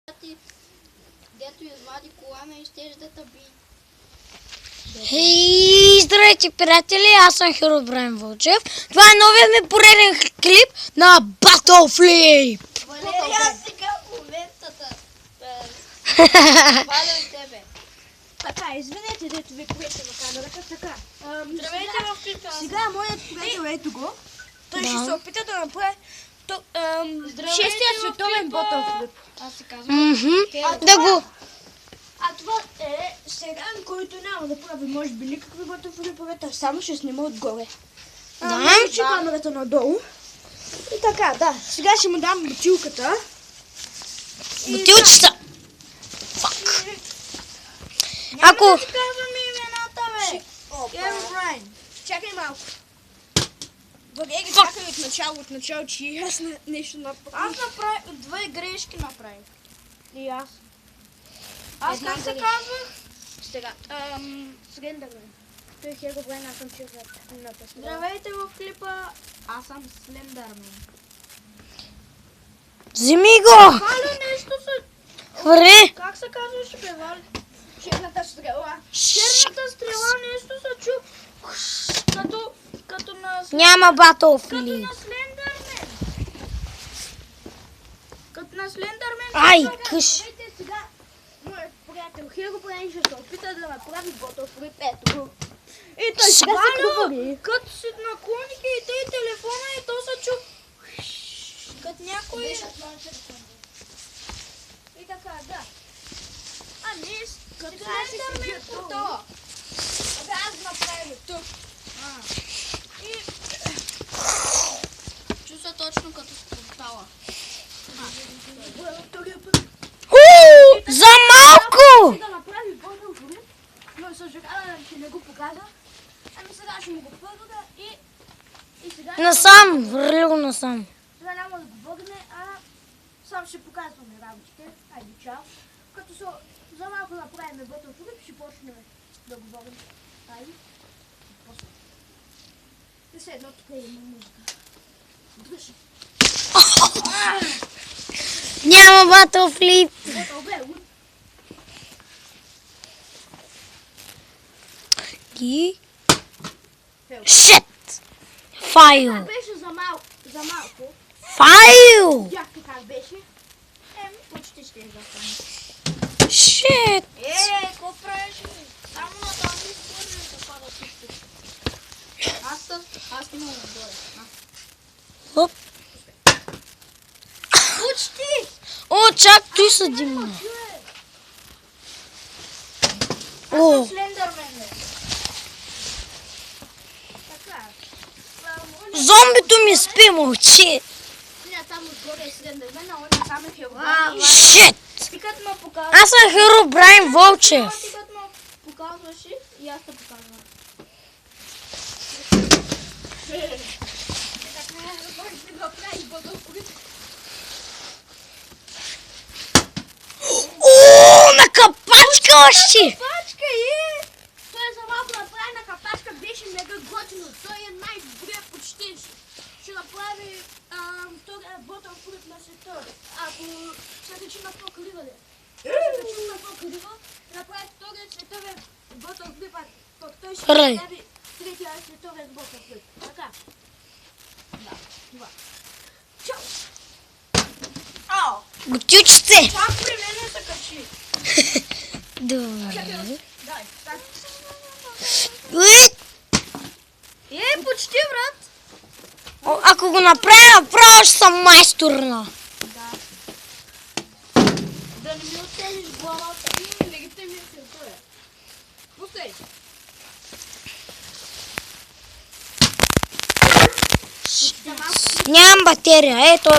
Дето извади колана и щеш да тъби. Хей, здравейте, приятели, аз съм Херобрайн Вълчев. Това е новият ми пореден клип на Battleflip. Валери, аз сега в момента валя и тебе. Така, извинете, дето ви приете на камерата, така. Здравейте в клипа. Сега моят приятел, ето го. Той Да. ще се опита да направи Здравейте шестия в световен клипа. Battleflip. Аз се казвам. Да го... А това е сега, който няма да прави, може би, никакви Battleflip-овете, само ще снима отгоре. Да. Че камерата надолу. И така, да. Сега ще му дам бутилката. Бутилчета. Фак. Ако... Няма да ти казвам имената, бе. Херобрайн. Чакай малко. Валери, чакай от начало, че и аз нещо направих. Аз направих две грешки направих. И аз. Аз Една как се грешка. казвах? Сега. Слендърмен. Той е Херобрайн, аз съм чул на песня. Здравейте в клипа. Аз съм Слендърмен. Вземи го! Валя нещо се... Хвърли! Как се казваше, бе, Валя? Черната стрела. Черната стрела нещо се чу. Като на... Няма Като Battleflip. на Слендърмен. Като на Слендърмен. Ай, къш. Вижте сега, моят приятел Херобрайн ще се опита да направи Battleflip. Ето го. И той сега се говори. Като си наклониха и тъй телефона и то се чу. Като някой... И така, да. Ами, като Сега ще Слендърмен седя по долу. то. Абе, аз направя тук. И... Чувства точно като с портала. Втория път. За малко! Да направи Battleflip, но съжалявам, че не го показа. Ами сега ще му го пърга и сега... Насам, върли го насам. Сега няма да го върне, а сам ще показваме работите. Айде, чао. Като за малко направим Battleflip, ще почнем да говорим. Айде. После. И все едно тук има музика. Дръжи. Няма Battleflip. Добре, И... Shit! Файл! беше за малко. Файл! Видяхте как беше? Почти ще я застане. Shit! Какво правиш? Само на този спорен да пада всичко. Аз имам отгоре. Хоп. Почти! О, чак, той са Дима. О, Слендърмен, бе. Така. зомбито ми спи, мълчи. Не, там отгоре е Слендърмен, а он е само Херобрайн. Shit! Ти като ме показваш... Аз съм Херобрайн Вълчев. Ти като ме показваш и аз те показвам. О, на капачка още! Капачка Той е за малко направи на капачка, беше мега готино. Той е най-добрия почти. Ще направи втория Battleflip на света. Ако се качи на по-калива, направи втория световен Battleflip, а пък той ще Рай. направи третия световен Battleflip. Така. Да, това. Чао! Бутилчите! Чак при мене се качи. Добре. Дай, так. Уи! Почти, брат. О, ако го направя, направо ще съм майсторна. Да не ми оттелиш главата. Легитимния се е. Пустай. Нямам батерия. Ето,